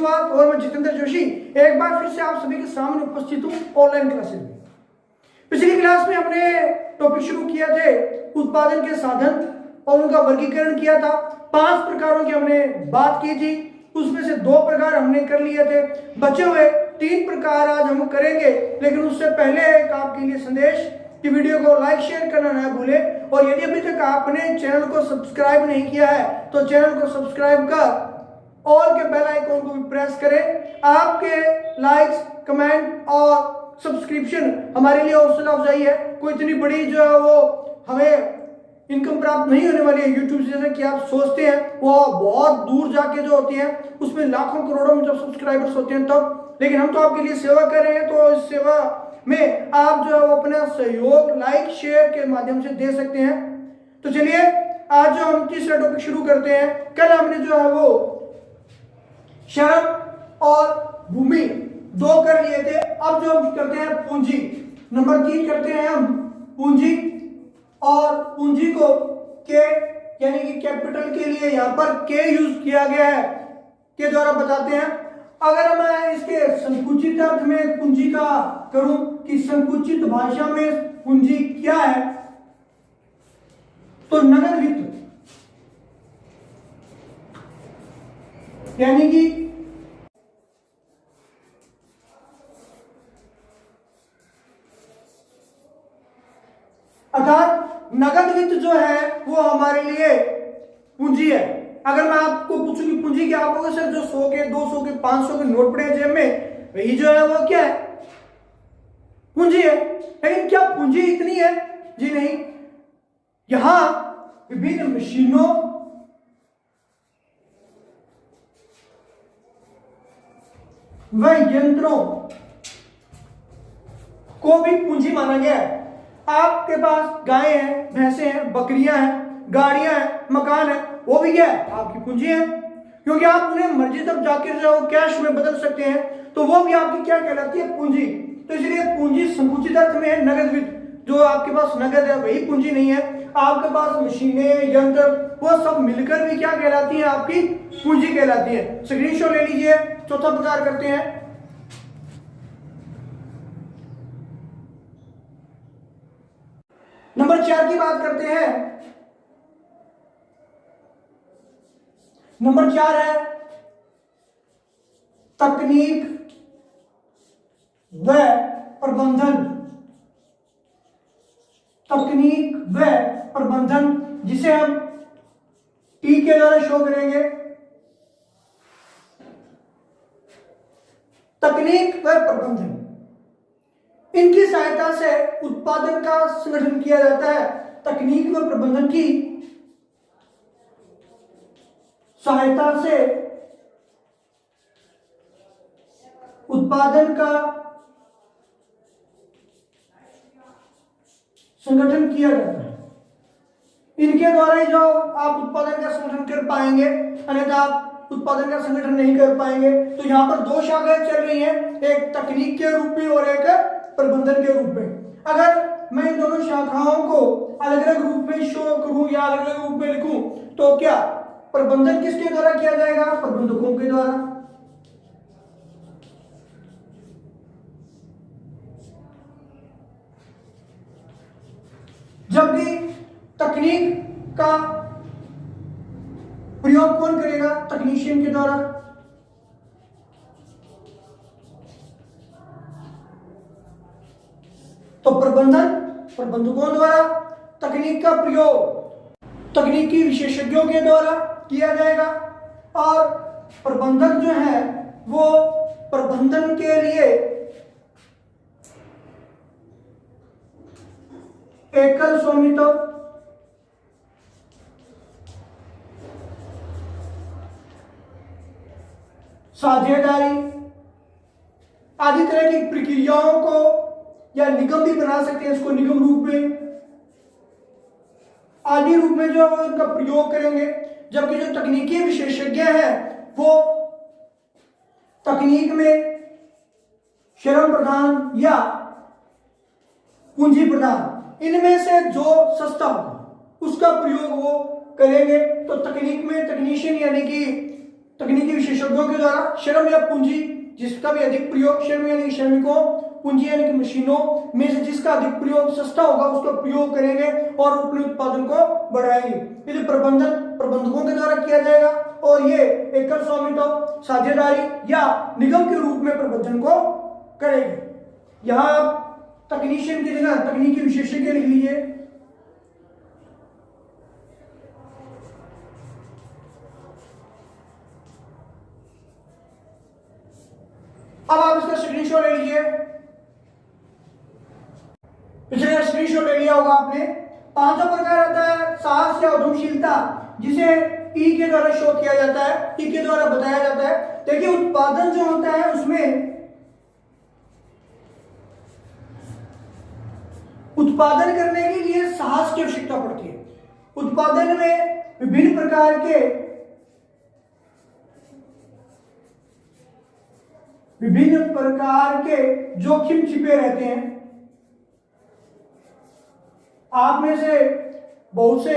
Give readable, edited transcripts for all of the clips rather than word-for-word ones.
शुरुआत और मैं जितेंद्र जोशी एक बार फिर से आप सभी के सामने उपस्थित हूँ ऑनलाइन क्लासेस में। पिछली क्लास में हमने टॉपिक शुरू किया थे उत्पादन के साधन और उनका वर्गीकरण किया था। 5 प्रकारों की हमने बात की थी, उसमें से 2 प्रकार हमने कर लिए थे। बचे हुए 3 प्रकार आज हम करेंगे, लेकिन उससे पहले एक आपके लिए संदेश कि वीडियो को लाइक शेयर करना ना भूलें, और यदि अभी तक आपने चैनल को सब्सक्राइब नहीं किया है तो चैनल को सब्सक्राइब कर ऑल के बेल आइकन को भी प्रेस करें। आपके लाइक्स, कमेंट और सब्सक्रिप्शन हमारे लिए हौसला अफजाई है। कोई इतनी बड़ी जो है वो हमें इनकम प्राप्त नहीं होने वाली है यूट्यूब से, जैसे कि आप सोचते हैं। वो बहुत दूर जाके जो होती है उसमें लाखों करोड़ों में जब सब्सक्राइबर्स होते हैं तब, लेकिन हम तो आपके लिए सेवा कर रहे हैं, तो इस सेवा में आप जो है वो अपना सहयोग लाइक शेयर के माध्यम से दे सकते हैं। तो चलिए आज जो हम तीसरा टॉपिक शुरू करते हैं। कल हमने जो है वो श्रम और भूमि 2 कर लिए थे। अब जो हम करते हैं पूंजी, नंबर 3 करते हैं हम पूंजी। और पूंजी को के यानी कि कैपिटल के लिए यहाँ पर के यूज किया गया है, के द्वारा बताते हैं। अगर मैं इसके संकुचित अर्थ में पूंजी का करूं कि संकुचित भाषा में पूंजी क्या है, तो नगद वित्त यानी कि अर्थात नगद वित्त जो है वो हमारे लिए पूंजी है। अगर मैं आपको पूछूं कि पूंजी क्या, आप बोलोगे सर जो 100 के 200 के 500 के नोट पड़े जेब में, वही जो है वो क्या है, पूंजी है। लेकिन क्या पूंजी इतनी है? जी नहीं। यहां विभिन्न मशीनों व यंत्रों को भी पूंजी माना गया है। आपके पास गायें हैं, भैंसे हैं, बकरियां हैं, गाड़ियां हैं, मकान है, वो भी क्या है, आपकी पूंजी है। क्योंकि आप उन्हें मर्जी तक जाकर जो कैश में बदल सकते हैं, तो वो भी आपकी क्या कहलाती है, पूंजी। तो इसलिए पूंजी संकुचित अर्थ में है नगद वित्त। जो आपके पास नगद है वही पूंजी नहीं है। आपके पास मशीनें, यंत्र, वो सब मिलकर भी क्या कहलाती है, आपकी पूंजी कहलाती है। स्क्रीनशॉट ले लीजिए। चौथा प्रकार करते हैं नंबर 4 की बात करते हैं। नंबर 4 है तकनीक व प्रबंधन। तकनीक व प्रबंधन, जिसे हम टी के द्वारा शो करेंगे। तकनीक व प्रबंधन, इनकी सहायता से उत्पादन का संगठन किया जाता है। तकनीक व प्रबंधन की सहायता से उत्पादन का संगठन किया जाता है। इनके द्वारा ही जो आप उत्पादन का संगठन कर पाएंगे, अन्यथा आप उत्पादन का संगठन नहीं कर पाएंगे। तो यहाँ पर 2 शाखाएं चल रही हैं, एक तकनीक के रूप में और एक प्रबंधन के रूप में। अगर मैं इन दोनों शाखाओं को अलग अलग रूप में शो करूं या अलग अलग रूप में लिखूं, तो क्या प्रबंधन किसके द्वारा किया जाएगा, प्रबंधकों के द्वारा। जबकि तकनीक का प्रयोग कौन करेगा, तकनीशियन के द्वारा। तो प्रबंधन प्रबंधकों द्वारा, तकनीक का प्रयोग तकनीकी विशेषज्ञों के द्वारा किया जाएगा, और प्रबंधक जो है वो प्रबंधन के लिए एकल स्वामित्व, साझेदारी आदि तरह की प्रक्रियाओं को या निगम भी बना सकते हैं, इसको निगम रूप में, आदि रूप में जो उनका प्रयोग करेंगे। जबकि जो तकनीकी विशेषज्ञ हैं वो तकनीक में श्रम प्रदान या पूंजी प्रदान, इनमें से जो सस्ता होगा उसका प्रयोग वो करेंगे। तो तकनीक में तकनीशियन यानी कि तकनीकी विशेषज्ञों के द्वारा श्रम या पूंजी जिसका भी अधिक प्रयोग, श्रम यानी श्रमिकों, पूंजी यानी कि मशीनों में से जिसका अधिक प्रयोग सस्ता होगा उसका प्रयोग करेंगे और अपने उत्पादन को बढ़ाएंगे। यदि प्रबंधन प्रबंधकों के द्वारा किया जाएगा और ये एकल स्वामित्व, साझेदारी या निगम के रूप में प्रबंधन को करेंगे। यहाँ तकनीशियन की जगह तकनीकी विशेषज्ञ लिख लीजिए। अब आप इसका स्क्रीनशॉट ले लीजिए। पिछले स्क्रीनशॉट ले लिया होगा आपने। पांचवा प्रकार आता है साहस या उद्यमशीलता, जिसे ई के द्वारा शो किया जाता है, ई के द्वारा बताया जाता है। देखिए उत्पादन जो होता है उसमें उत्पादन करने के लिए साहस की आवश्यकता पड़ती है। उत्पादन में विभिन्न प्रकार के जोखिम छिपे रहते हैं। आप में से बहुत से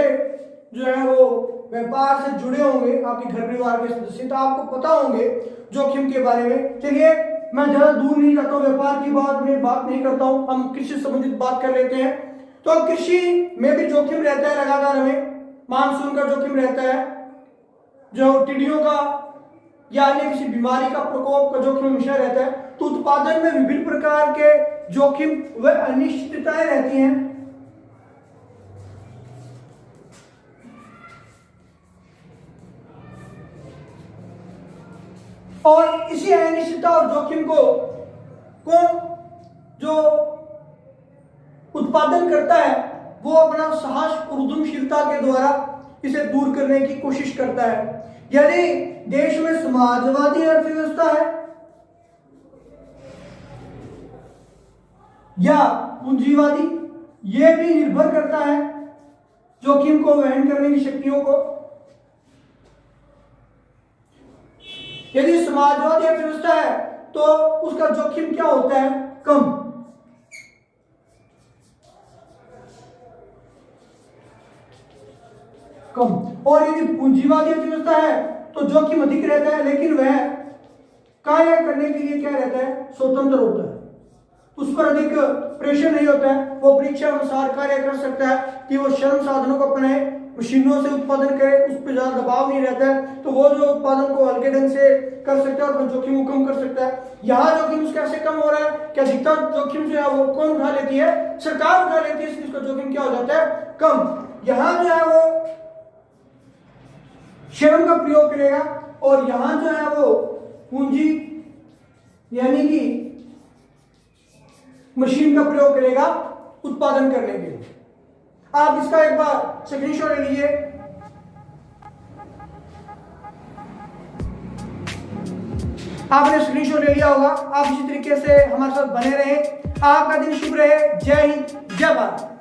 जो है वो व्यापार से जुड़े होंगे, आपके घर परिवार के सदस्य, तो आपको पता होंगे जोखिम के बारे में। चलिए मैं ज्यादा दूर नहीं जाता हूँ, व्यापार की बात नहीं करता हूँ, हम कृषि संबंधित बात कर लेते हैं। तो कृषि में भी जोखिम रहता है लगातार, हमें मानसून का जोखिम रहता है, जो टिड्डियों का या अन्य किसी बीमारी का प्रकोप का जोखिम हमेशा रहता है। तो उत्पादन में विभिन्न प्रकार के जोखिम व अनिश्चितताएं रहती हैं। और इसी अनिश्चितता और जोखिम को कौन जो उत्पादन करता है वो अपना साहस और उद्यमशीलता के द्वारा इसे दूर करने की कोशिश करता है। यदि देश में समाजवादी अर्थव्यवस्था है या पूंजीवादी, यह भी निर्भर करता है जोखिम को वहन करने की शक्तियों को। यदि समाजवादी अर्थव्यवस्था है तो उसका जोखिम क्या होता है? कम। और यदि पूंजीवादी अर्थव्यवस्था है तो जोखिम अधिक रहता है, लेकिन वह कार्य करने के लिए क्या रहता है? स्वतंत्र होता है, उस पर अधिक प्रेशर नहीं होता है, वो परीक्षा अनुसार कार्य कर सकता है कि वो श्रम साधनों को अपने मशीनों से उत्पादन करे, उस पर ज्यादा दबाव नहीं रहता है, तो वो जो उत्पादन को हल्के ढंग से कर सकता है और जोखिम को कम कर सकता है। यहाँ जोखिम कैसे कम हो रहा है? क्या अधिकतर जोखिम जो है वो कौन उठा लेती है? सरकार उठा लेती है, इसलिए उसका जोखिम क्या हो जाता है? कम। यहाँ जो है वो श्रम का प्रयोग करेगा और यहाँ जो है वो पूंजी यानी कि मशीन का प्रयोग करेगा उत्पादन करने के लिए। आप इसका एक बार स्क्रीनशॉट ले लीजिए। आपने स्क्रीनशॉट ले लिया होगा। आप इसी तरीके से हमारे साथ बने रहे। आपका दिन शुभ रहे। जय हिंद, जय भारत।